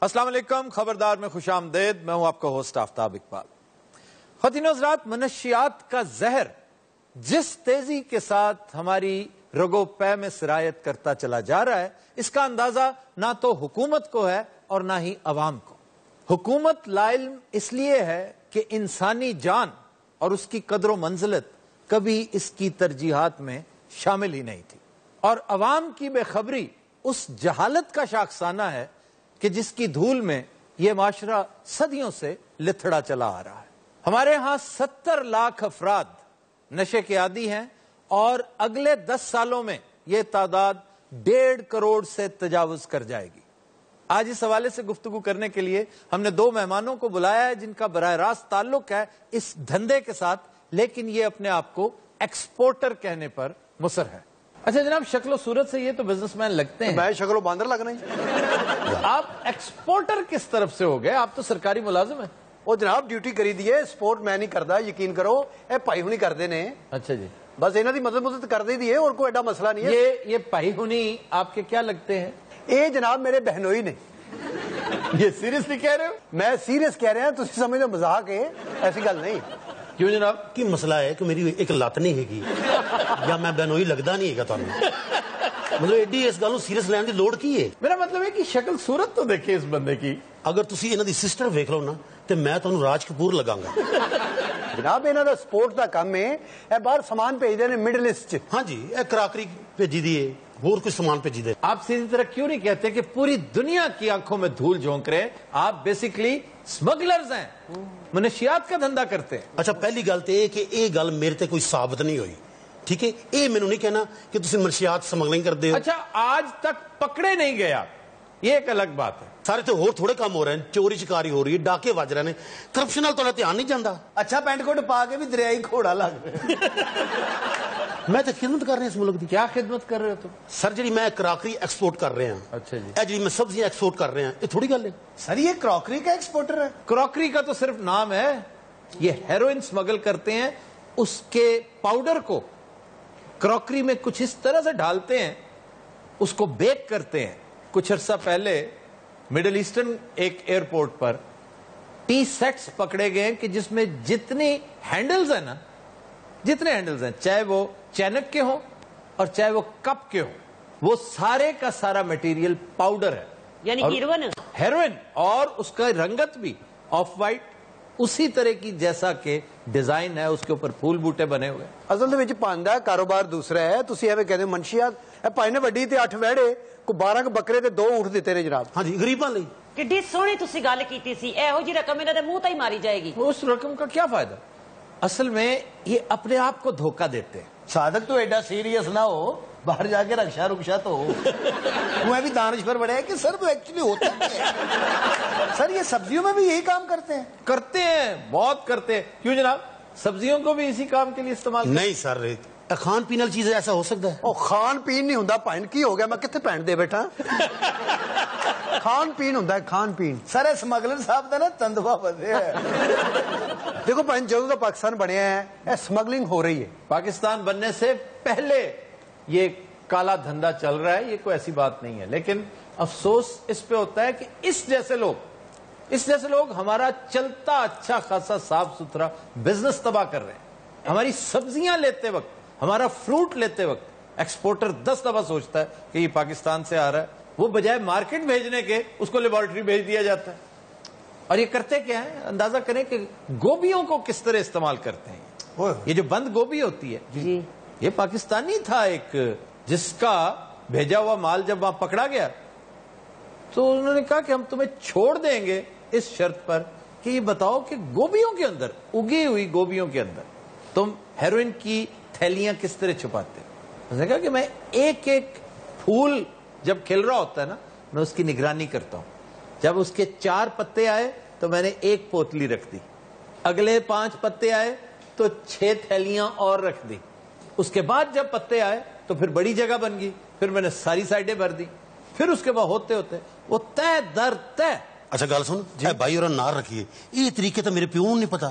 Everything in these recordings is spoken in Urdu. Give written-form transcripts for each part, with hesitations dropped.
السلام علیکم، خبردار میں خوش آمدید. میں ہوں آپ کا ہوسٹ آفتاب اقبال. خواتین و حضرات، منشیات کا زہر جس تیزی کے ساتھ ہماری رگو پے میں سرایت کرتا چلا جا رہا ہے، اس کا اندازہ نہ تو حکومت کو ہے اور نہ ہی عوام کو. حکومت لاعلم اس لیے ہے کہ انسانی جان اور اس کی قدر و منزلت کبھی اس کی ترجیحات میں شامل ہی نہیں تھی، اور عوام کی بے خبری اس جہالت کا شاخسانہ ہے کہ جس کی دھول میں یہ معاشرہ صدیوں سے لتھڑا چلا آ رہا ہے. ہمارے ہاں 70 لاکھ افراد نشے کے عادی ہیں اور اگلے 10 سالوں میں یہ تعداد 1.5 کروڑ سے تجاوز کر جائے گی. آج اس حوالے سے گفتگو کرنے کے لیے ہم نے 2 مہمانوں کو بلایا ہے جن کا براہ راست تعلق ہے اس دھندے کے ساتھ، لیکن یہ اپنے آپ کو ایکسپورٹر کہنے پر مصر ہے. اچھا جناب، شکل و صورت سے یہ تو بزنس مین لگتے ہیں. میں شکل و باندر لگنا ہی. آپ ایکسپورٹر کس طرف سے ہو گئے؟ آپ تو سرکاری ملازم ہیں. وہ جناب ڈیوٹی کری دیے، سپورٹ میں نہیں کرتا، یقین کرو. اے پائی ہونی کرتے نے. اچھا جی، بس انہوں کی مدد کر دی ہے اور کوئی ایڈا مسئلہ نہیں ہے. یہ پائی ہونی آپ کے کیا لگتے ہیں؟ اے جناب میرے بہنوئی نے. یہ سیریسلی کہہ رہے ہو؟ میں سیریس کہہ رہے ہیں، تسی سمجھ لو مزاق ہے، ایسی گل نہیں. کیوں جناب؟ کی مسئلہ ہے کہ میری ایک لت نہیں ہے گی یا میں بہنوئی لگتا نہیں ہے تمہیں، مطلب ایڈی اس گل سیریس لین کی لوڑ کی ہے؟ میرا مطلب ہے کہ شکل صورت تو دیکھیں اس بندے کی. اگر تسی انہاں دی سسٹر ویکھ لو نا تو میں تانوں راج کپور لگاں گا. جناب انہوں دا سپورٹ دا کم ہے، اے باہر سامان بھیجتے ہیں مڈل ایسٹ. ہاں جی، اے کراکری بھیجی دی ہے، اور کچھ سامان بھیجی دے. آپ سیدھی طرح کیوں نہیں کہتے کہ پوری دنیا کی آنکھوں میں دھول جھونک رہے؟ آپ بیسیکلی سمگلرز ہیں، منشیات کا دھندا کرتے ہیں. اچھا پہلی گل تو یہ کہ یہ گل میرے تے کوئی ثابت نہیں ہوئی، ٹھیک ہے؟ یہ مینوں نہیں کہنا کہ تسی منشیات سمگلنگ کرتے ہو. اچھا آج تک پکڑے نہیں گئے آپ، یہ ایک الگ بات ہے. سارے تو اور تھوڑے کام ہو رہے ہیں، چوری چکاری ہو رہی ہے، ڈاکے وج رہے ہیں، کرپشن نال تھوڑا دھیان نہیں جاندا. اچھا پینٹ کوٹ پا کے بھی دریائی گھوڑا لگ رہا. میں تو خدمت کر رہا ہوں اس ملک دی. کیا خدمت کر رہے ہو تم؟ سر جی میں کراکری ایکسپورٹ کر رہے ہیں. اچھا جی. اے جی میں سبزیاں ایکسپورٹ کر رہے ہیں، یہ تھوڑی گل ہے. سر یہ کراکری کا ایکسپورٹر ہے؟ کراکری کا تو صرف نام ہے. یہ ہیروئن سمگل کرتے ہیں، اس کے پاؤڈر کو کراکری میں کچھ اس طرح سے ڈالتے ہیں، اس کو بیک کرتے ہیں. کچھ عرصہ پہلے مڈل ایسٹرن ایک ایئرپورٹ پر ٹی سیٹس پکڑے گئے کہ جس میں جتنی ہینڈلز ہیں نا، جتنے ہینڈلز ہیں، چاہے وہ چینک کے ہوں اور چاہے وہ کپ کے ہوں، وہ سارے کا سارا میٹیریل پاؤڈر ہے، یعنی ہیروئن. اور اس کا رنگت بھی آف وائٹ اسی طرح کی جیسا کہ ڈیزائن ہے، اس کے اوپر پھول بوٹے بنے ہوئے. اصل دے وچ پاندا کاروبار دوسرا ہے. تسی ایویں کہندے منشیات. اے پائی نے وڈی تے 8 ویڑے کو 12 بکرے تے 2 اونٹ دتے نے جناب. ہاں جی، غریباں لئی کڈی سونی تسی گل کیتی سی. ایہو جی رقم انہاں دے منہ تے ہی ماری جائے گی. اس رقم کا کیا فائدہ؟ اصل میں یہ اپنے آپ کو دھوکہ دیتے ہیں. صادق تو ایڈا سیریس نہ ہو، باہر جا کے رکشا تو ہو. میں بھی دانش پر بڑھے کہ سر وہ ایکچولی ہوتا ہے. سر یہ سبزیوں میں بھی یہی کام کرتے ہیں؟ کرتے ہیں، بہت کرتے ہیں. کیوں جناب؟ سبزیوں کو بھی اسی کام کے لیے استعمال نہیں سر. کھان پین والی چیز ایسا ہو سکتا ہے؟ او کھان پین نہیں ہوندا. پین کی ہو گیا؟ میں کتنے پین دے بیٹھا. کھان پین ہوندا ہے، کھان پین. سر اسمگلر صاحب دا نا تندوا بدے ہے. دیکھو پین جدوں دا پاکستان بنیا ہے اسمگلنگ ہو رہی ہے. پاکستان بننے سے پہلے یہ کالا دھندا چل رہا ہے، یہ کوئی ایسی بات نہیں ہے. لیکن افسوس اس پہ ہوتا ہے کہ اس جیسے لوگ ہمارا چلتا اچھا خاصا صاف ستھرا بزنس تباہ کر رہے ہیں. ہماری سبزیاں لیتے وقت، ہمارا فروٹ لیتے وقت ایکسپورٹر 10 دفعہ سوچتا ہے کہ یہ پاکستان سے آ رہا ہے. وہ بجائے مارکیٹ بھیجنے کے اس کو لیبارٹری بھیج دیا جاتا ہے. اور یہ کرتے کیا ہے؟ اندازہ کریں کہ گوبیوں کو کس طرح استعمال کرتے ہیں. یہ جو بند گوبھی ہوتی ہے، یہ پاکستانی تھا ایک، جس کا بھیجا ہوا مال جب وہاں پکڑا گیا تو انہوں نے کہا کہ ہم تمہیں چھوڑ دیں گے اس شرط پر کہ یہ بتاؤ کہ گوبیوں کے اندر، اگی ہوئی گوبیوں کے اندر تم ہیروئن کی تھیلیاں کس طرح چھپاتے. اس نے کہا کہ میں ایک ایک پھول جب کھل رہا ہوتا ہے نا، میں اس کی نگرانی کرتا ہوں. جب اس کے 4 پتے آئے تو میں نے 1 پوتلی رکھ دی. اگلے 5 پتے آئے تو 6 تھیلیاں اور رکھ دی. اس کے بعد جب پتے آئے تو پھر بڑی جگہ بن گئی، پھر میں نے ساری سائڈیں بھر دی. پھر اس کے بعد ہوتے ہوتے وہ تہ در تہ. اچھا گل سن، بھائی اور نار رکھیے، یہ طریقے تو میرے پیو نہیں پتا.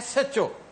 SHO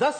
10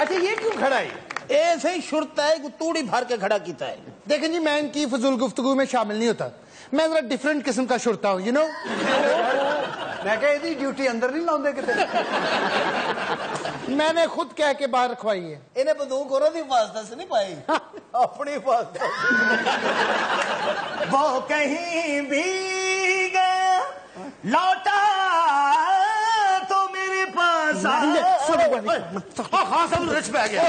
اچھا یہ کیوں کھڑا ہے؟ ایسے ہی شرط ہے کہ توڑی بھر کے کھڑا کیتا ہے. دیکھیں جی میں ان کی فضول گفتگو میں شامل نہیں ہوتا, میں ذرا ڈفرینٹ قسم کا شرطا ہوں, یو نو. میں کہا یہ ڈیوٹی اندر نہیں لاؤں کتے. میں نے خود کہہ کے باہر رکھوائی ہے. انہیں بندوق اور دی حفاظت سے نہیں پائی, اپنی حفاظت. وہ کہیں بھی گیا لوٹا تو میرے پاس خان صاحب رچ پہ گیا.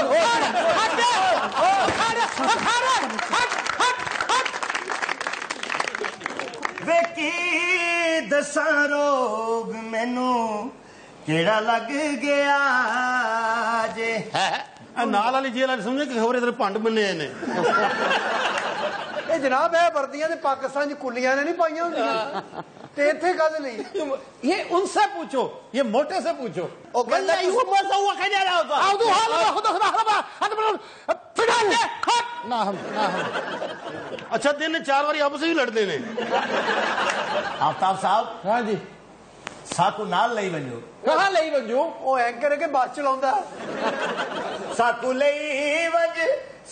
ویکی دساں روگ مینو کیڑا لگ گیا جے. نال والی جیل والے سمجھے کہ خبر ادھر پنڈ بنے نے. یہ جناب ہے وردیاں نے پاکستان چ کلیاں نے نہیں پائیاں ہوندیاں تے ایتھے کد نہیں. یہ ان سے پوچھو, یہ موٹے سے پوچھو. اچھا دن 4 بار آپس ہی لڑتے ہیں. آفتاب صاحب ہاں جی, ساکو نال لئی ونجو. کہاں لئی ونجو؟ وہ اینکر ہے کہ بس چلاوندا. ساکو لئی ونج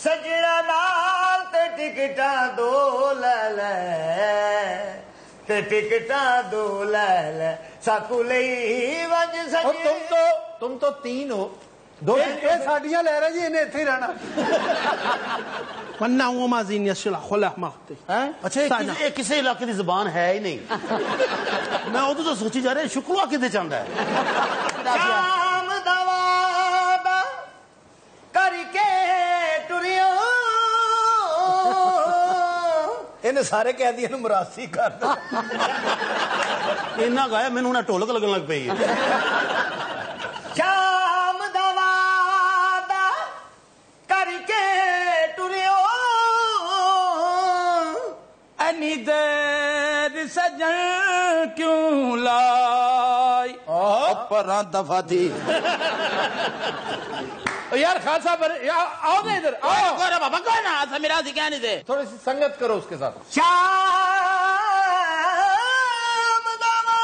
سجنا نال تے ٹکٹاں دو لے لے, تے ٹکٹاں دو لے لے. ساکو لئی ونج اور سجنا. تم تو 3 ہو, 2 یہ ساڈیاں لے رہا جی, انہیں ایتھے ہی رہنا. ورنہ وہ مازین یشلا خلا مختے. اچھا یہ کسی علاقے کی زبان ہے ہی نہیں. میں ادو تو سوچی جا رہا شکلوا کدے چاہتا ہے. شام دوا کر کے ٹریو انہیں سارے قیدیاں نو مراسی کر دو. اینا گایا مینوں ہن ٹولک لگن لگ پئی. شام دوا کر کے ٹریو اینی دیر سجن کیوں لائی پراں دفعہ تھی. یار خان صاحب آؤ نا ادھر, آؤ. بابا کوئی نہ تھا میرا کیا نہیں دے. تھوڑی سی سنگت کرو اس کے ساتھ. شام دوا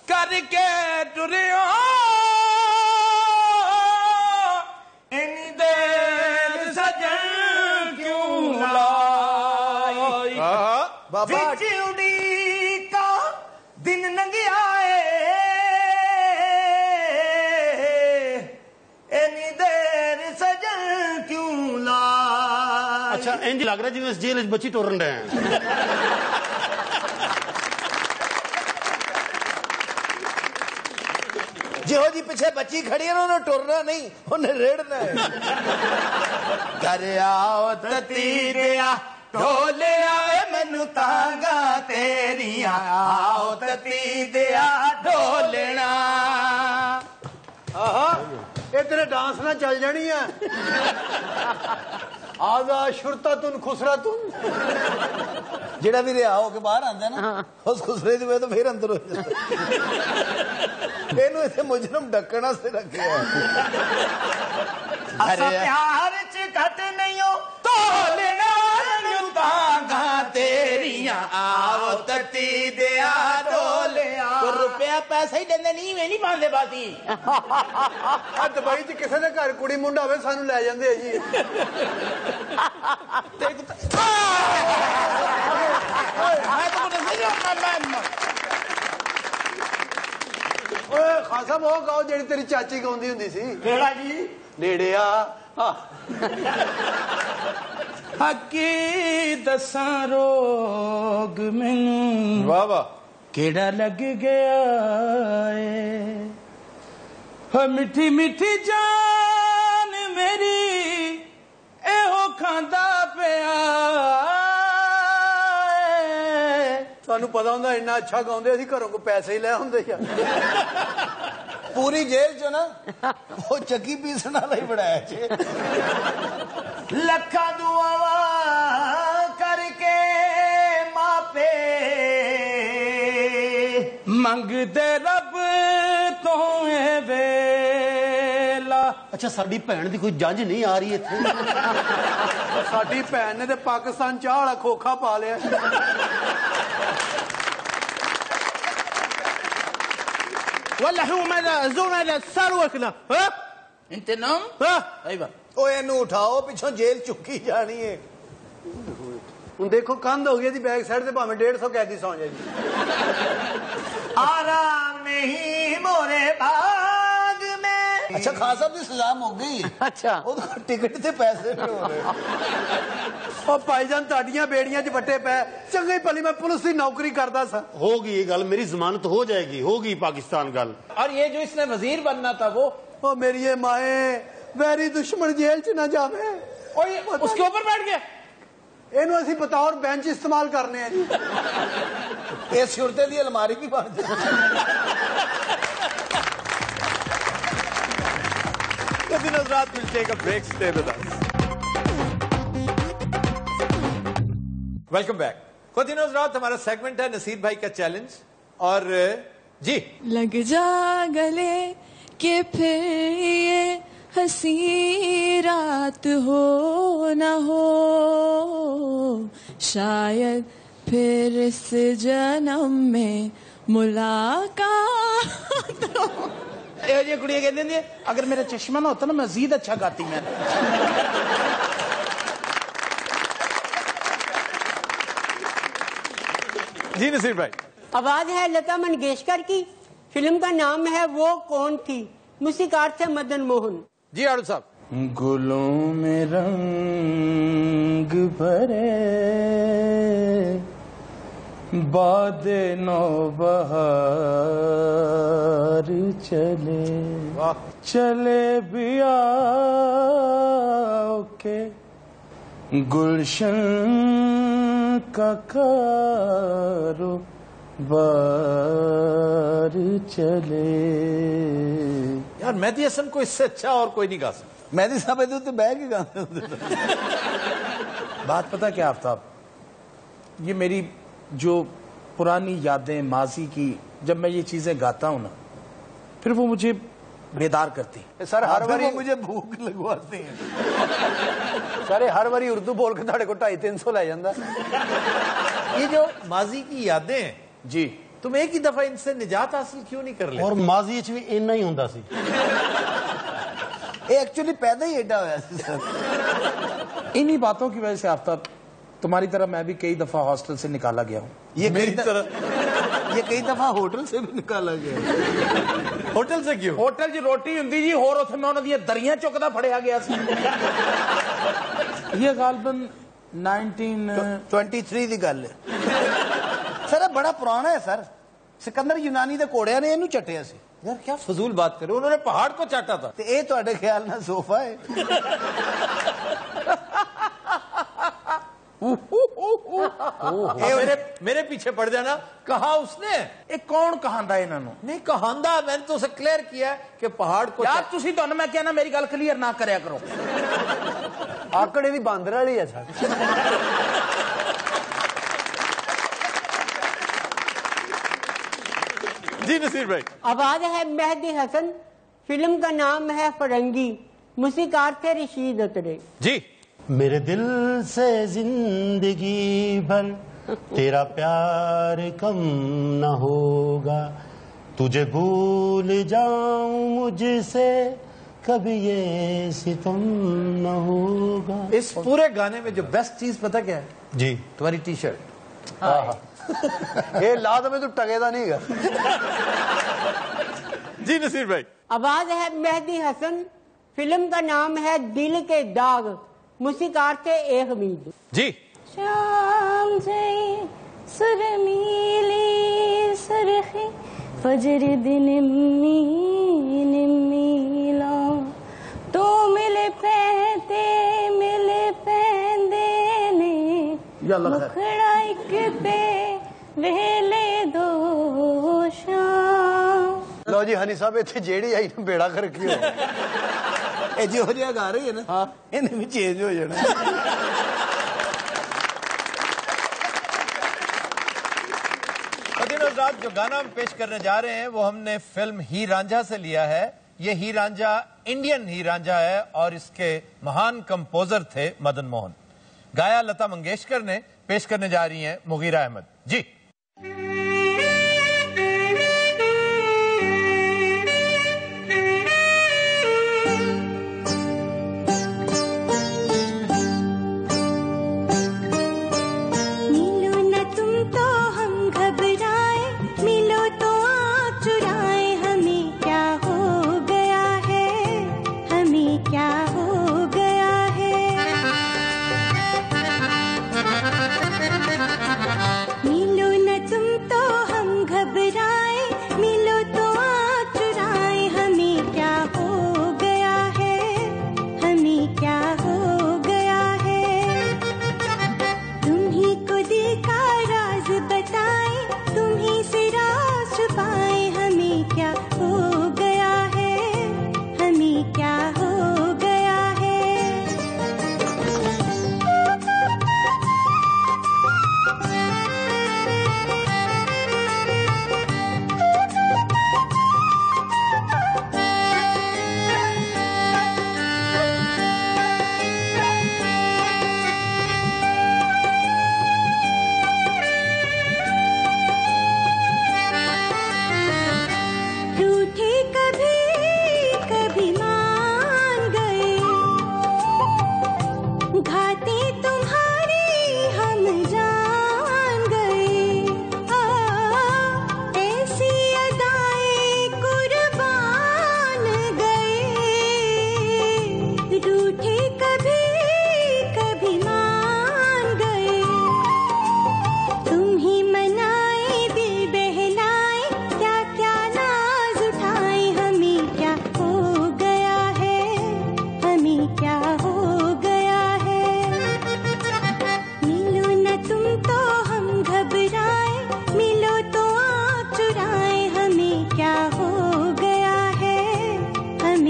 کر کے ٹریو اینی دیر سجن کیوں لائی. بابا اڑی کا دن ننگیا اینی دیر سجن کیوں لائی. اچھا انج لگ رہا جی اس جیل بچی ٹورن رہے ہیں. جہو جی پیچھے بچی کھڑی ہے انہوں نے ٹرنا نہیں, انہیں ریڑنا ہے. گھر آؤ تتی دیا ڈولیا مینو تانگا تیریاں, آؤ تتی دیا ڈولنا. یہ تیرے ڈانس نہ چل جانی ہے. آزا شرطا تن خسرا تن. جڑا بھی رہا ہو کے باہر آتا ہے نا اس خسرے دی وجہ تو پھر اندر ہو جاتا. اینو ایتھے مجرم ڈکنا سے رکھے اسا پیار چ گھٹ نہیں ہو تولنا نو تانگا تیریاں, آو تتی دیا ڈولیا. روپیہ پیسہ ہی دیندے نہیں, میں نہیں باندھے باتی. دبئی چ کسی نے گھر کڑی منڈا ہوئے سانو لے جاندے جی. خاصا وہ گاؤ جڑی تیری چاچی گاؤندی ہوندی سی. کیڑا جی؟ نیڑے آ حقی دساں روگ مینوں واہ واہ, کیڑا لگ گیا ہے. میٹھی میٹھی جان میری ایہو کھاندا پیا. سانو پتا ہوندا اتنا اچھا گاؤندے اسی گھروں کو پیسے ہی لے ہوندے. پوری جیل چ نا وہ چکی پیسن والا ہی بڑھایا چے. لکھاں دعاواں کر کے ماپے منگدے رب تو اے ویلا. اچھا ساری بھن کی کوئی جج نہیں آ رہی اتنے. ساڈی بھن نے تے پاکستان چاہ والا کھوکھا پا لیا. ولا هو ملزوم الثروة ها انت نوم ها ايوه ਓਏ ਇਹਨੂੰ ਉਠਾਓ ਪਿੱਛੋਂ ਜੇਲ੍ਹ ਚੁੱਕੀ ਜਾਣੀ ਏ ਹੁਣ ਦੇਖੋ ਕੰਧ ਹੋ ਗਈ ਦੀ ਬੈਕ ਸਾਈਡ ਤੇ ਭਾਵੇਂ 150 ਕੈਦੀ ਸੌਂ ਜਾਏ ਆਰਾਮ ਨਹੀਂ ਮੋਰੇ ਬਾਗ ਮੈਂ ਅੱਛਾ ਖਾਨ ਸਾਹਿਬ ਦੀ ਸਜ਼ਾ ਮੁੱਕ ਗਈ ਅੱਛਾ ਉਹਦੇ ਟਿਕਟ ਤੇ ਪੈਸੇ ਨਹੀਂ ਹੋ ਰਹੇ ਉਹ ਭਾਈਜਾਨ ਤੁਹਾਡੀਆਂ ਬੇੜੀਆਂ 'ਚ ਵੱਟੇ ਪੈ ਚੰਗੀ ਭਲੀ ਮੈਂ ਪੁਲਿਸ ਦੀ ਨੌਕਰੀ ਕਰਦਾ ਸਾਂ ہوگی یہ گل میری ضمانت ہو جائے گی ہوگی پاکستان گل اور یہ جو اس نے وزیر بننا تھا وہ او میری یہ مائیں ویری دشمن جیل 'ਚ نہ جاوے اس کے اوپر بیٹھ گیا ਇਹਨੂੰ ਅਸੀਂ بطور بینچ استعمال کرنے ہیں جی ਇਹ ਸਿਰਤੇ ਦੀ ਅਲਮਾਰੀ ਵੀ ਬਣ ਜਾਏ Khuddin Hazrat will take a break. Stay with us. Welcome back. Khuddin Hazrat ہمارا سیگمنٹ ہے نصیر بھائی کا چیلنج اور جی لگ جا گلے کہ پھر یہ ہنسی رات ہو نہ ہو شاید پھر اس جنم میں ملاقات ہو یہ کڑیاں کہتے ہیں اگر میرا چشمہ نہ ہوتا نا مزید اچھا گاتی میں جی نصیر بھائی آواز ہے لتا منگیشکر کی فلم کا نام ہے وہ کون تھی موسیقار تھے مدن موہن جی آڑو صاحب گلوں میں رنگ بھرے باد نوبہار چلے چلے بیا کے گلشن کا کاروبار چلے یار مہدی حسن کو اس سے اچھا اور کوئی نہیں گا سکتا مہدی صاحب ادھر تو بہ کے گاتے ہوتے بات پتہ کیا آفتاب یہ میری جو پرانی یادیں ماضی کی جب میں یہ چیزیں گاتا ہوں نا پھر وہ مجھے بیدار کرتی سر ہر باری مجھے بھوک لگواتے ہیں سر ہر باری اردو بول کے تھوڑے کو 250-300 لے جاندہ یہ جو ماضی کی یادیں ہیں جی تم ایک ہی دفعہ ان سے نجات حاصل کیوں نہیں کر لیتے اور ماضی چ بھی اینا ہی ہوندا سی یہ ایکچولی پیدا ہی ایڈا ہوا سر انہی باتوں کی وجہ سے آفتاب تمہاری طرح میں بھی کئی دفعہ ہاسٹل سے نکالا گیا ہوں یہ میری طرح یہ کئی دفعہ ہوٹل سے بھی نکالا گیا ہوٹل سے کیوں ہوٹل جی روٹی ہوندی جی ہور اتھے میں انہوں نے دریاں چکدا پھڑیا گیا سی یہ غالباً 1923 دی گل ہے سر بڑا پرانا ہے سر سکندر یونانی دے کوڑیاں نے اینو چٹیا سی یار کیا فضول بات کرے انہوں نے پہاڑ کو چاٹا تھا تے اے تواڈے خیال نال صوفہ ہے میرے پیچھے پڑ جانا کہا اس نے یہ کون کہاندا ہے انہوں نہیں کہاندا میں نے تو اسے کلیئر کیا ہے کہ پہاڑ کو یار تسی تو میں کہنا میری گل کلیئر نہ کریا کرو آکڑے دی باندر والی ہے سر جی نصیر بھائی آواز ہے مہدی حسن فلم کا نام ہے فرنگی موسیقار تھے رشید اترے جی میرے دل سے زندگی بھر تیرا پیار کم نہ ہوگا تجھے بھول جاؤں مجھ سے کبھی یہ ستم نہ ہوگا اس پورے گانے میں جو بیسٹ چیز پتہ کیا ہے جی تمہاری ٹی شرٹ یہ لا تو میں تو ٹگے دا نہیں گا جی نصیر بھائی آواز ہے مہدی حسن فلم کا نام ہے دل کے داغ موسیقار تھے اے حمید جی شام جئی سر میلی سرخی فجر دن میلا تو ملے پیندے نے مکھڑا ایک پہ ویلے دو شام لو جی ہنی صاحب اتنے جیڑی آئی نا بیڑا کر کے اے جو جہاں گا رہی ہے نا انہیں بھی چینج ہو جانا کھدن حضرات جو گانا ہم پیش کرنے جا رہے ہیں وہ ہم نے فلم ہیر رانجھا سے لیا ہے یہ ہیر رانجھا انڈین ہیر رانجھا ہے اور اس کے مہان کمپوزر تھے مدن موہن گایا لتا منگیشکر نے پیش کرنے جا رہی ہیں مغیرہ احمد جی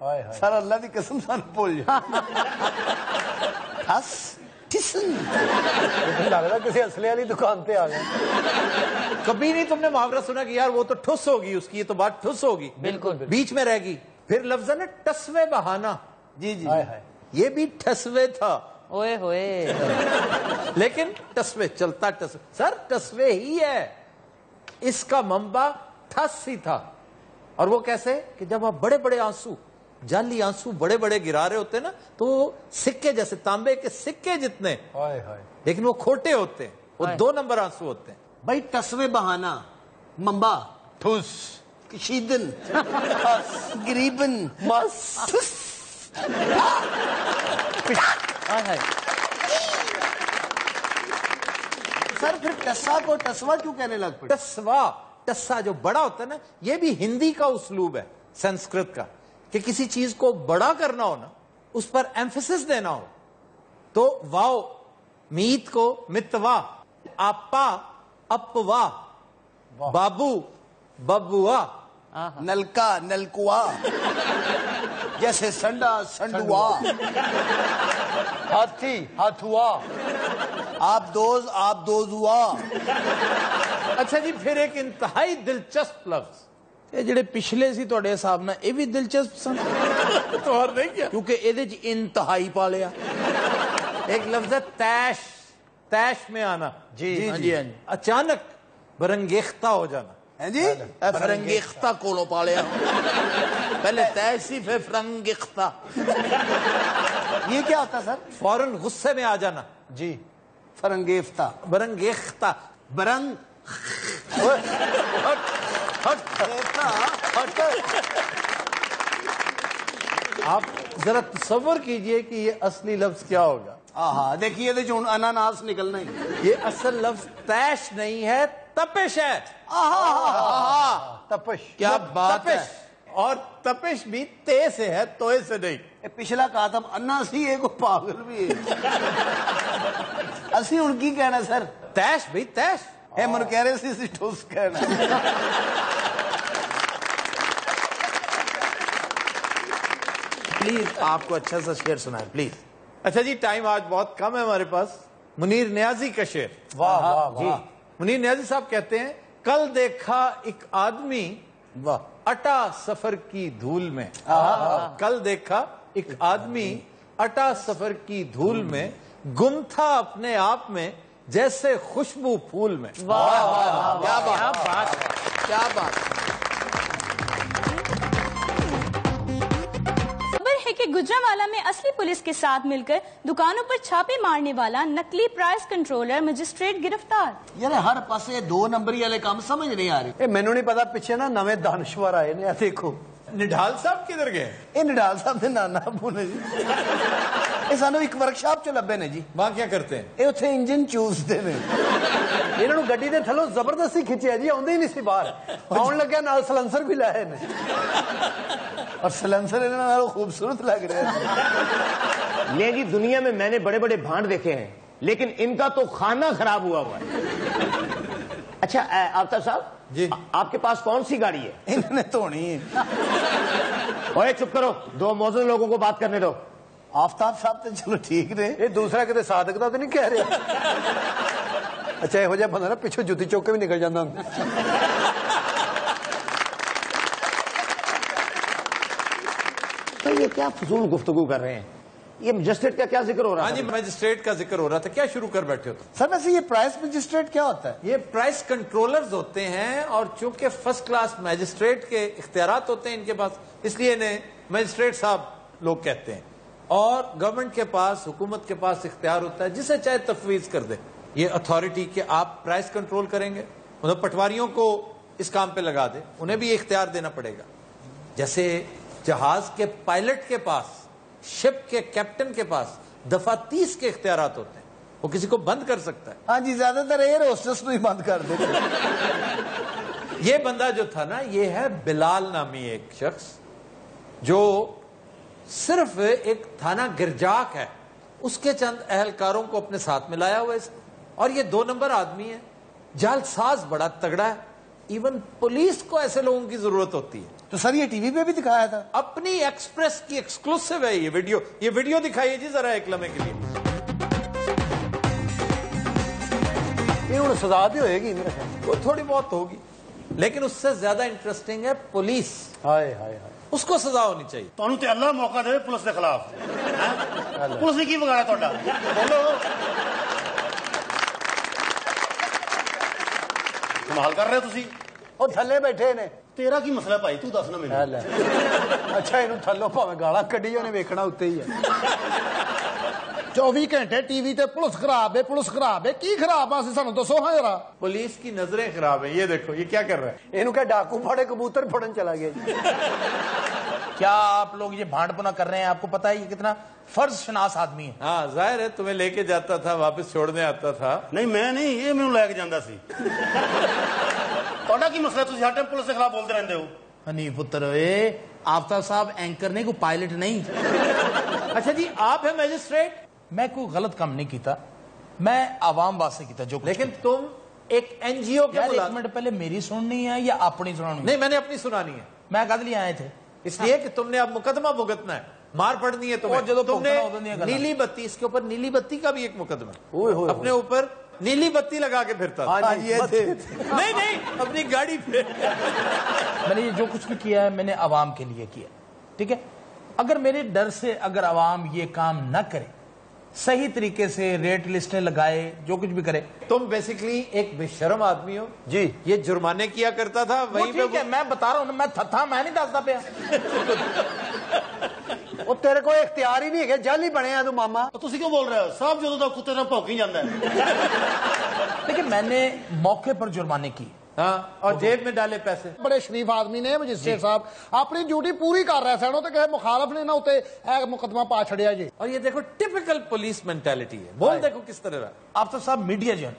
سر اللہ دی قسم سان بھول جا ٹھس ٹھسن لگ رہا کسی اصلے والی دکان پہ آ گیا. کبھی نہیں تم نے محاورہ سنا کہ یار وہ تو ٹھس ہوگی, اس کی یہ تو بات ٹھس ہوگی, بالکل بیچ میں رہ گئی. پھر لفظ ہے نا ٹسوے بہانا, جی جی یہ بھی ٹسوے تھا, اوئے ہوئے لیکن ٹسوے چلتا ٹسوے, سر ٹسوے ہی ہے, اس کا منبع ٹھس ہی تھا. اور وہ کیسے کہ جب آپ بڑے بڑے آنسو, جعلی آنسو بڑے بڑے گرا رہے ہوتے نا, تو وہ سکے جیسے تانبے کے سکے جتنے, لیکن وہ کھوٹے ہوتے ہیں, وہ 2 نمبر آنسو ہوتے ہیں. بھائی ٹسوے بہانا, منبع ٹھس, کشیدن ٹھس, گریبن مس ٹھس. سر پھر ٹسا کو ٹسوا کیوں کہنے لگ پڑے؟ ٹسوا, ٹسا جو بڑا ہوتا ہے نا, یہ بھی ہندی کا اسلوب ہے, سنسکرت کا, کہ کسی چیز کو بڑا کرنا ہو نا, اس پر ایمفیسس دینا ہو, تو واو میت کو متوا, آپا اپوا, بابو ببوا, نلکا نلکوا, جیسے سنڈا سنڈوا, ہاتھی ہاتھوا, آپ دوزوا. اچھا جی, پھر ایک انتہائی دلچسپ لفظ, یہ جڑے پچھلے سی تواڈے حساب نال یہ بھی دلچسپ سن تو اور نہیں کیا, کیونکہ یہ انتہائی پا لیا. ایک لفظ ہے تیش, تیش میں آنا, جی اچانک برنگیختہ ہو جانا. جی فرنگیختہ کولو پا لیا. پہلے تیسی پھر فرنگیختہ, یہ کیا ہوتا سر؟ فوراً غصے میں آ جانا. جی فرنگیفتہ, برنگیختہ, برنگ آپ ذرا تصور کیجئے کہ یہ اصلی لفظ کیا ہوگا. ہاں دیکھیے تو چون اناناس نکلنا ہی. یہ اصل لفظ تیش نہیں ہے, تپش ہے. تپش, کیا بات ہے, اور تپش بھی تے سے ہے, توئے سے نہیں. پچھلا کہا تھا انا سی ایک پاگل بھی ہے. اسی ان کی کہنا سر, تیش بھائی تیش, اے من کہہ رہے سی ٹھوس کہنا. پلیز آپ کو اچھا سا شعر سنائیں پلیز. اچھا جی, ٹائم آج بہت کم ہے ہمارے پاس. منیر نیازی کا شعر. واہ واہ واہ. منیر نیازی صاحب کہتے ہیں, کل دیکھا ایک آدمی اٹا سفر کی دھول میں. کل دیکھا ایک آدمی اٹا سفر کی دھول میں, گم تھا اپنے آپ میں جیسے خوشبو پھول میں. کیا بات, کیا بات. کہ گجرانوالہ میں اصلی پولیس کے ساتھ مل کر دکانوں پر چھاپے مارنے والا نقلی پرائس کنٹرولر مجسٹریٹ گرفتار. یار ہر پاسے 2 نمبری والے کام سمجھ نہیں آ رہے. مینوں نہیں پتا, پیچھے نا نویں دانشور آئے نے, دیکھو نڈھال صاحب کدھر گئے؟ یہ نڈال صاحب دے نانا ابو نے جی, یہ سانو ایک ورکشاپ چ لبے نے جی. وہاں کیا کرتے ہیں؟ یہ اتنے انجن چوستے نے. انہوں نے گڈی دے تھلوں زبردستی کھچیا جی, آؤندے ہی نہیں سی باہر, آن لگیا نال سلنسر بھی لائے نے, اور سلنسر انہوں خوبصورت لگ رہے ہیں. نہیں جی, دنیا میں نے بڑے بڑے بھانڈ دیکھے ہیں, لیکن ان کا تو کھانا خراب ہوا ہوا ہے. اچھا آفتاب صاحب جی, آپ کے پاس کون سی گاڑی ہے؟ انہوں نے دھونی ہے. اوے چپ کرو, 2 موزن لوگوں کو بات کرنے دو. آفتاب صاحب تو چلو ٹھیک رہے, یہ دوسرا کتے صادق دا تو نہیں کہہ رہا. اچھا یہو جہا بندہ نا پچھو جُتی چوک کے بھی نکل جاتا ہوں. یہ کیا فضول گفتگو کر رہے ہیں؟ یہ مجسٹریٹ کا کیا ذکر ہو رہا ہے؟ ہاں جی, میجسٹریٹ کا ذکر ہو رہا تھا. کیا شروع کر بیٹھے ہو؟ سر ویسے یہ پرائس مجسٹریٹ کیا ہوتا ہے؟ یہ پرائس کنٹرولرز ہوتے ہیں, اور چونکہ فرسٹ کلاس میجسٹریٹ کے اختیارات ہوتے ہیں ان کے پاس, اس لیے انہیں میجسٹریٹ صاحب لوگ کہتے ہیں. اور گورنمنٹ کے پاس, حکومت کے پاس اختیار ہوتا ہے جسے چاہے تفویض کر دے یہ اتھارٹی کہ آپ پرائس کنٹرول کریں گے. مطلب پٹواریوں کو اس کام پہ لگا دے, انہیں بھی اختیار دینا پڑے گا. جیسے جہاز کے پائلٹ کے پاس, شپ کے کیپٹن کے پاس دفعہ 30 کے اختیارات ہوتے ہیں, وہ کسی کو بند کر سکتا ہے. ہاں جی, زیادہ تر ایئر ہوسٹس کو ہی بند کر دیتے. یہ بندہ جو تھا نا, یہ ہے بلال نامی ایک شخص, جو صرف ایک تھانہ گرجاک ہے, اس کے چند اہلکاروں کو اپنے ساتھ میں لایا ہوا ہے, اور یہ 2 نمبر آدمی ہے, جعل ساز بڑا تگڑا ہے, ایون پولیس کو ایسے لوگوں کی ضرورت ہوتی ہے. تو سر یہ ٹی وی پہ بھی دکھایا تھا. اپنی ایکسپریس کی ایکسکلوسیو ہے یہ ویڈیو دکھائیے جی ذرا ایک لمحے کے لیے. یہ ہوں سزا بھی ہوئے گی میرے خیال وہ تھوڑی بہت ہوگی, لیکن اس سے زیادہ انٹرسٹنگ ہے پولیس. ہائے ہائے ہائے, اس کو سزا ہونی چاہیے. تمہیں تے اللہ موقع دے پولیس کے خلاف. پولیس نے کی بگاڑا تھوڑا بولو, کمال کر رہے ہو تسی. وہ تھلے بیٹھے نے. تیرا کی مسئلہ بھائی تو دس نا میرے. اچھا یہ تھلو پاوے گالا کڈی انہیں ویکھنا اتنے ہی ہے. 24 گھنٹے ٹی وی تے پولیس خراب ہے کی خراب ہے سانو دسو ہاں ذرا. پولیس کی نظریں خراب ہیں. یہ دیکھو یہ کیا کر رہا ہے. یہ کہ ڈاکو پھڑے کبوتر پھڑن چلا گیا. کیا آپ لوگ یہ بھانڈ پنا کر رہے ہیں؟ آپ کو پتا ہے یہ کتنا فرض شناس آدمی ہے. ہاں ظاہر ہے, تمہیں لے کے جاتا تھا واپس چھوڑنے آتا تھا. نہیں میں نہیں, یہ مینوں لے کے جاندا سی. تہاڈا کی مسئلہ, تسی ہر ٹائم پولیس کے خلاف بولتے رہندے ہو. نہیں پتر آفتاب صاحب اینکر نہیں, کوئی پائلٹ نہیں. اچھا جی آپ ہیں میجسٹریٹ. میں کوئی غلط کام نہیں کیتا, میں عوام واسطے کیتا جو. لیکن تم ایک این جی او کے. ایک منٹ پہلے میری سننی ہے یا اپنی سنانی؟ نہیں میں نے اپنی سنانی ہے. میں کد لیے آئے تھے اس لیے کہ تم نے اب مقدمہ بھگتنا ہے, مار پڑنی ہے تمہیں. تم نے نیلی بتی, اس کے اوپر نیلی بتی کا بھی ایک مقدمہ اپنے اوپر نیلی بتی لگا کے پھرتا تھا. نہیں اپنی گاڑی پہ. میں نے یہ جو کچھ بھی کیا ہے میں نے عوام کے لیے کیا, ٹھیک ہے. اگر میرے ڈر سے اگر عوام یہ کام نہ کرے, صحیح طریقے سے ریٹ لسٹیں لگائے, جو کچھ بھی کرے. تم بیسیکلی ایک بے شرم آدمی ہو جی. یہ جرمانے کیا کرتا تھا وہیں ٹھیک ہے, میں بتا رہا ہوں, میں تھا میں نہیں دستا پیا. وہ تیرے کو اختیار ہی نہیں ہے, جل ہی بنے تو ماما. تسی کیوں بول رہے ہو صاحب, جدوں تک کتے نہ بھوکی جاندا ہے. لیکن میں نے موقع پر جرمانے کی. ہاں, اور جیب میں ڈالے پیسے. بڑے شریف آدمی نے مجسٹریٹ صاحب, اپنی ڈیوٹی پوری کر رہے سن, تو کہ مخالف نے نہ ہوتے ایک مقدمہ پا چھڑیا جی. اور یہ دیکھو ٹپیکل پولیس مینٹیلٹی ہے. بول دیکھو کس طرح رہا. آفتاب صاحب میڈیا جو ہے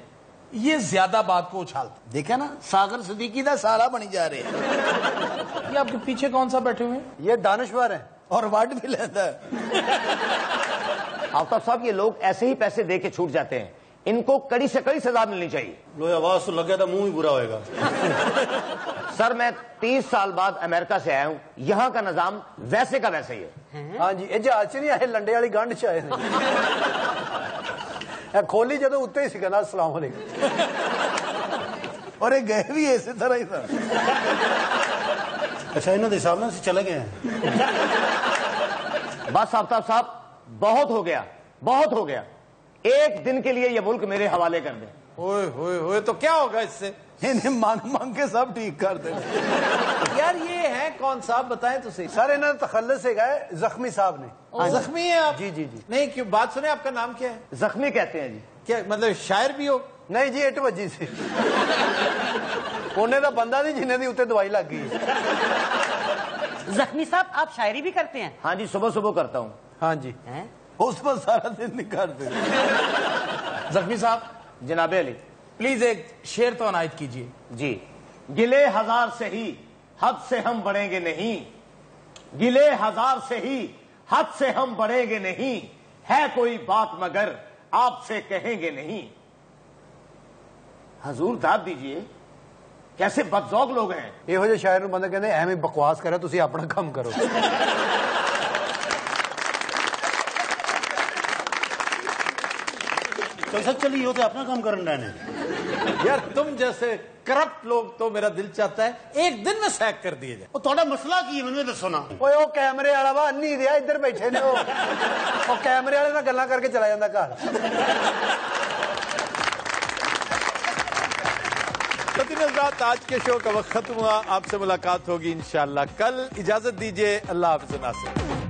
یہ زیادہ بات کو اچھالتا. دیکھا نا ساگر صدیقی دا سارا بنی جا رہے ہیں. یہ آپ کے پیچھے کون سا بیٹھے ہوئے ہیں؟ یہ دانشور ہے اور وارڈ بھی لیتا ہے. آفتاب صاحب یہ لوگ ایسے ہی پیسے دے کے چھوٹ جاتے ہیں, ان کو کڑی سے کڑی سزا ملنی چاہیے. لو آواز تو لگا تو منہ ہی برا ہوئے گا. سر میں 30 سال بعد امریکہ سے آیا ہوں, یہاں کا نظام ویسے کا ویسے ہی ہے. ہاں جی, یہ جہاز نہیں آئے, لنڈے والی گنڈ چ آئے. کھولی جدو اتنے ہی سی کہنا السلام علیکم. اور یہ گئے بھی اسی طرح ہی تھا. اچھا انہوں نے حساب نہ چلے گئے ہیں. بس آفتاب صاحب بہت ہو گیا, بہت ہو گیا. ایک دن کے لیے یہ ملک میرے حوالے کر دیں. ہوئے ہوئے ہوئے تو کیا ہوگا اس سے. انہیں مانگ مانگ کے سب ٹھیک کر دیں. یار یہ ہے کون صاحب بتائیں تو صحیح. سر انہوں نے تخلص سے گئے زخمی صاحب نے. زخمی ہیں آپ؟ جی جی جی. نہیں کیوں, بات سنیں, آپ کا نام کیا ہے؟ زخمی کہتے ہیں جی. کیا مطلب شاعر بھی ہو؟ نہیں جی, 8 وجی سے انہیں تو بندہ نہیں جنہیں دی اتنے دوائی لگ گئی. زخمی صاحب آپ شاعری بھی کرتے ہیں؟ ہاں جی, صبح صبح کرتا ہوں. ہاں جی, اس پر سارا دن نہیں کرتے. زخمی صاحب جناب علی پلیز ایک شعر تو عنایت کیجیے. جی. گلے ہزار سے ہی حد سے ہم بڑھیں گے نہیں, گلے ہزار سے ہی حد سے ہم بڑھیں گے نہیں, ہے کوئی بات مگر آپ سے کہیں گے نہیں. حضور داد دیجئے, کیسے بدذوق لوگ ہیں. یہو جہے شاعر بندہ کہتے ایویں بکواس کرے, تسی اپنا کام کرو. کیسا چلی ہو تو اپنا کام کرنا ہے. یار تم جیسے کرپٹ لوگ تو میرا دل چاہتا ہے ایک دن میں سیک کر دیے جائے. وہ تھوڑا مسئلہ کی ہے مجھے دسو نا. وہ کیمرے والا وا نہیں دیا, ادھر بیٹھے نے وہ کیمرے والے نال گلاں کر کے چلا جاتا گھر. حضرات آج کے شو کا وقت ختم ہوا. آپ سے ملاقات ہوگی انشاءاللہ کل. اجازت دیجیے, اللہ حافظ ناصر.